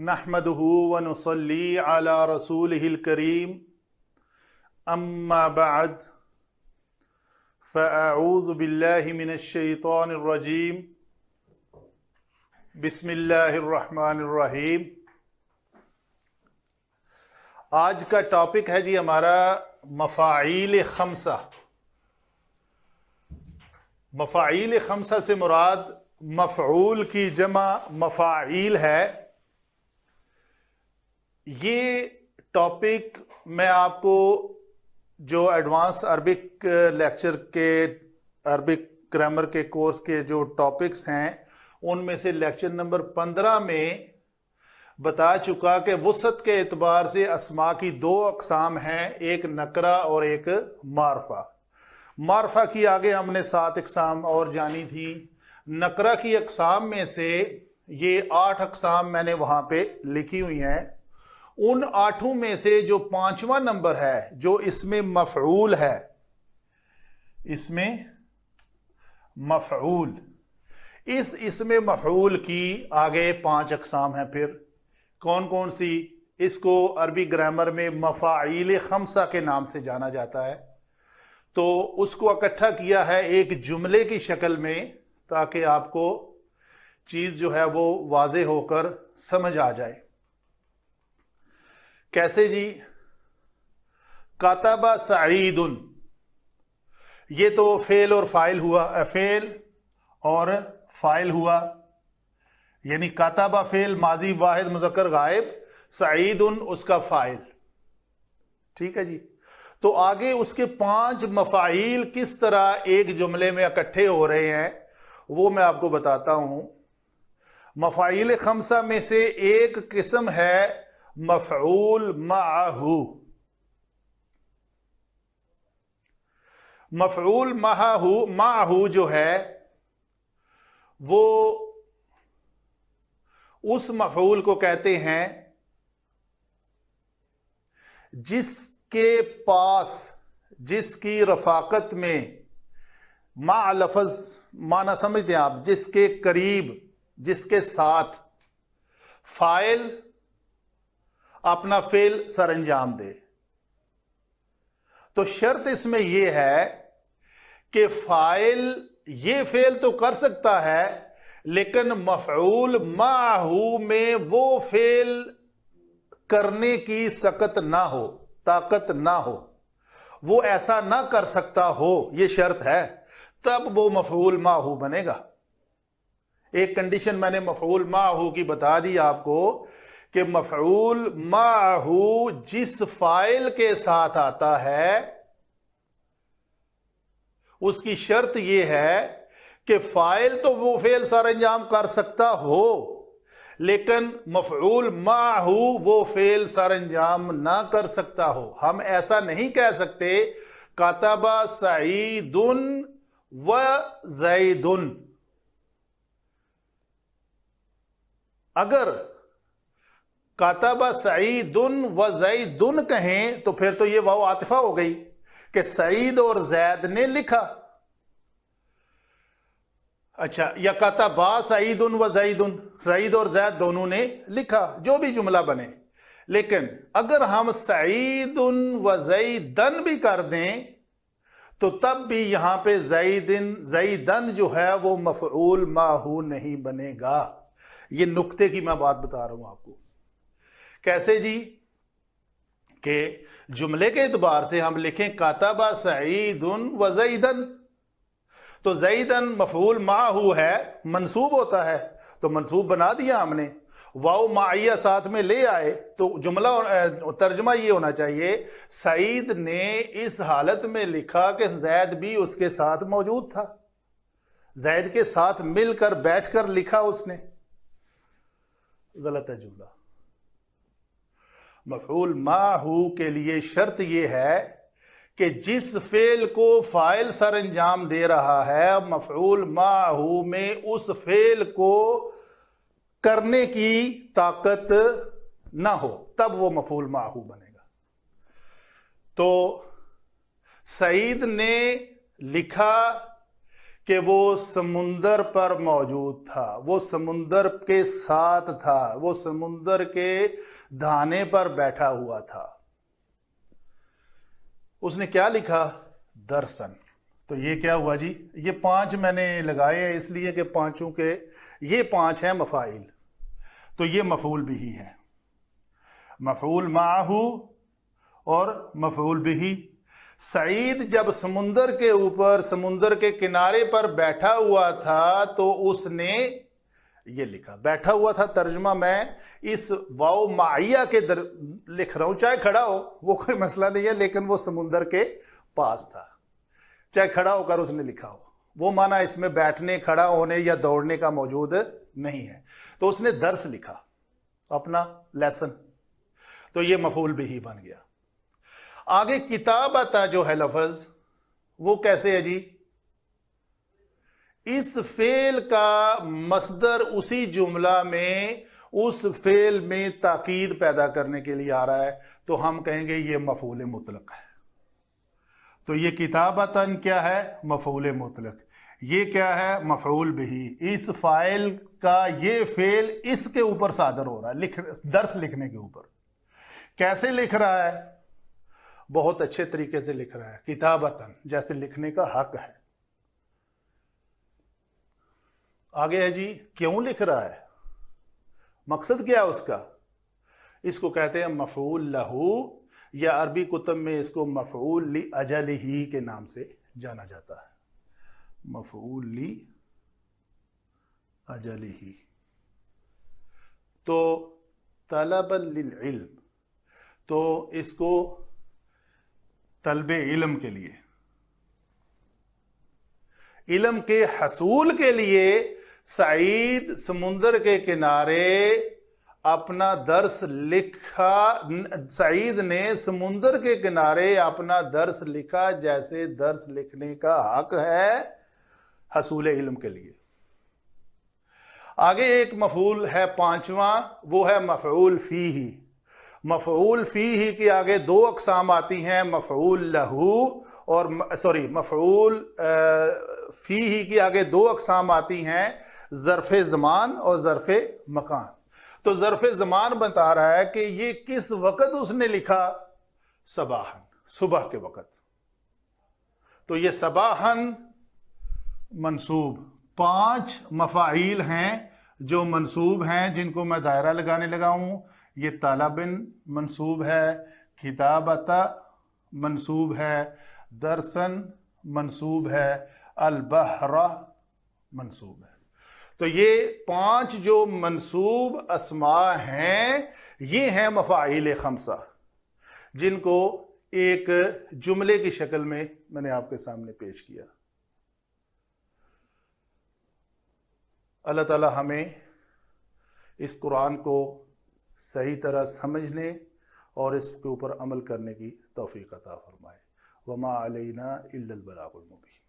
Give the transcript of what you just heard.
نحمده ونصلي على رسوله الكريم أما بعد فأعوذ بالله من الشيطان الرجيم بسم اللہ الرحمن الرحیم۔ آج کا ٹاپک ہے جی ہمارا مفاعیل خمسہ۔ مفاعیل خمسہ سے مراد مفعول کی جمع مفاعیل ہے۔ یہ ٹاپک میں آپ کو جو ایڈوانس عربک لیکچر کے عربک گرامر کے کورس کے جو ٹاپکس ہیں ان میں سے لیکچر نمبر 15 میں بتا چکا کہ وسعت کے اعتبار سے اسماء کی دو اقسام ہیں، ایک نکرہ اور ایک معرفہ۔ معرفہ کی آگے ہم نے 7 اقسام اور جانی تھی۔ نکرہ کی اقسام میں سے یہ 8 اقسام میں نے وہاں پہ لکھی ہوئی ہیں۔ ان 8 میں سے جو 5واں نمبر ہے جو اس میں مفعول ہے، اس میں مفعول، اس میں مفعول کی آگے 5 اقسام ہیں۔ پھر کون کون سی؟ اس کو عربی گرامر میں مفاعیل خمسہ کے نام سے جانا جاتا ہے۔ تو اس کو اکٹھا کیا ہے ایک جملے کی شکل میں تاکہ آپ کو چیز جو ہے وہ واضح ہو کر سمجھ آ جائے۔ کیسے جی؟ کاتب سعید، یہ تو فعل اور فاعل ہوا، فعل اور فاعل ہوا، یعنی کاتب فعل ماضی واحد مذکر غائب، سعید اس کا فاعل۔ ٹھیک ہے جی؟ تو آگے اس کے 5 مفاعیل کس طرح ایک جملے میں اکٹھے ہو رہے ہیں وہ میں آپ کو بتاتا ہوں۔ مفاعیل خمسہ میں سے ایک قسم ہے مفعول معہ۔ مفعول معہ جو ہے وہ اس مفعول کو کہتے ہیں جس کے پاس، جس کی رفاقت میں، مع لفظ معنی سمجھتے ہیں آپ، جس کے قریب، جس کے ساتھ فاعل اپنا فعل سر انجام دے۔ تو شرط اس میں یہ ہے کہ فاعل یہ فعل تو کر سکتا ہے لیکن مفعول معہ میں وہ فعل کرنے کی سکت نہ ہو، طاقت نہ ہو، وہ ایسا نہ کر سکتا ہو، یہ شرط ہے، تب وہ مفعول معہ بنے گا۔ ایک کنڈیشن میں نے مفعول معہ کی بتا دی آپ کو کہ مفعول معہ جس فاعل کے ساتھ آتا ہے اس کی شرط یہ ہے کہ فاعل تو وہ فعل سر انجام کر سکتا ہو لیکن مفعول معہ وہ فعل سر انجام نہ کر سکتا ہو۔ ہم ایسا نہیں کہہ سکتے کاتب سعید و زید۔ اگر کاتب سعید و زید کہیں تو پھر تو یہ واو عاطفہ ہو گئی کہ سعید اور زید نے لکھا۔ اچھا، یا کاتبا سعید و زید، سعید اور زید دونوں نے لکھا، جو بھی جملہ بنے۔ لیکن اگر ہم سعید و زیدن بھی کر دیں تو تب بھی یہاں پہ زیدن جو ہے وہ مفعول معہ نہیں بنے گا۔ یہ نقطے کی میں بات بتا رہا ہوں آپ کو۔ کیسے جی؟ کہ جملے کے اعتبار سے ہم لکھیں کاتب سعید و زیدن، تو زیدن مفعول معہ ہے، منصوب ہوتا ہے، تو منصوب بنا دیا ہم نے، واو معیہ ساتھ میں لے آئے تو جملہ ترجمہ یہ ہونا چاہیے سعید نے اس حالت میں لکھا کہ زید بھی اس کے ساتھ موجود تھا، زید کے ساتھ مل کر بیٹھ کر لکھا اس نے۔ غلط ہے جملہ۔ مفعول معہ کے لیے شرط یہ ہے کہ جس فعل کو فاعل سر انجام دے رہا ہے مفعول معہ میں اس فعل کو کرنے کی طاقت نہ ہو، تب وہ مفعول معہ بنے گا۔ تو سعید نے لکھا کہ وہ سمندر پر موجود تھا، وہ سمندر کے ساتھ تھا، وہ سمندر کے دھانے پر بیٹھا ہوا تھا۔ اس نے کیا لکھا؟ درسن۔ تو یہ کیا ہوا جی؟ یہ 5 میں نے لگائے ہیں اس لیے کہ پانچوں کے یہ 5 ہیں مفاعیل، تو یہ مفعول بھی ہے، مفعول معہ اور مفعول بھی۔ سعید جب سمندر کے اوپر، سمندر کے کنارے پر بیٹھا ہوا تھا تو اس نے یہ لکھا۔ بیٹھا ہوا تھا ترجمہ میں اس واو معیہ کے لکھ رہا ہوں، چاہے کھڑا ہو وہ کوئی مسئلہ نہیں ہے، لیکن وہ سمندر کے پاس تھا، چاہے کھڑا ہو کر اس نے لکھا ہو، وہ معنی اس میں بیٹھنے، کھڑا ہونے یا دوڑنے کا موجود نہیں ہے۔ تو اس نے درس لکھا، اپنا لیسن، تو یہ مفعول بھی بن گیا۔ آگے کتابتا جو ہے لفظ، وہ کیسے ہے جی؟ اس فعل کا مصدر اسی جملہ میں اس فعل میں تاکید پیدا کرنے کے لیے آ رہا ہے، تو ہم کہیں گے یہ مفعول مطلق ہے۔ تو یہ کتابتاً کیا ہے؟ مفعول مطلق۔ یہ کیا ہے؟ مفعول بھی۔ اس فاعل کا یہ فعل اس کے اوپر صادر ہو رہا ہے، درس لکھنے کے اوپر۔ کیسے لکھ رہا ہے؟ بہت اچھے طریقے سے لکھ رہا ہے، کتابتاً، جیسے لکھنے کا حق ہے۔ آگے ہے جی، کیوں لکھ رہا ہے؟ مقصد کیا ہے اس کا؟ اس کو کہتے ہیں مفعول لہو، یا عربی کتب میں اس کو مفعول لاجلہ کے نام سے جانا جاتا ہے، مفعول لاجلہ۔ تو طلب للعلم، تو اس کو طلب علم کے لیے، علم کے حصول کے لیے سعید سمندر کے کنارے اپنا درس لکھا۔ سعید نے سمندر کے کنارے اپنا درس لکھا، جیسے درس لکھنے کا حق ہے حصول علم کے لیے۔ آگے ایک مفعول ہے 5واں، وہ ہے مفعول فیہ۔ مفعول فیہ کی آگے 2 اقسام آتی ہیں، مفعول لہو اور مفعول فیہ کی آگے 2 اقسام آتی ہیں، ظرف زمان اور ظرف مکان۔ تو ظرف زمان بتا رہا ہے کہ یہ کس وقت اس نے لکھا؟ صباحاً، صبح کے وقت۔ تو یہ صباحاً منصوب، 5 مفاعیل ہیں جو منصوب ہیں، جن کو میں دائرہ لگانے لگا ہوں۔ یہ طالبن منصوب ہے، کتابتا منصوب ہے، درسن منصوب ہے، البحر منصوب ہے۔ تو یہ 5 جو منصوب اسماء ہیں، یہ ہیں مفاعیل 5، جن کو ایک جملے کی شکل میں نے آپ کے سامنے پیش کیا۔ اللہ تعالی ہمیں اس قرآن کو صحیح طرح سمجھنے اور اس کے اوپر عمل کرنے کی توفیق عطا فرمائے۔ وما علینا الا البلاغ المبین۔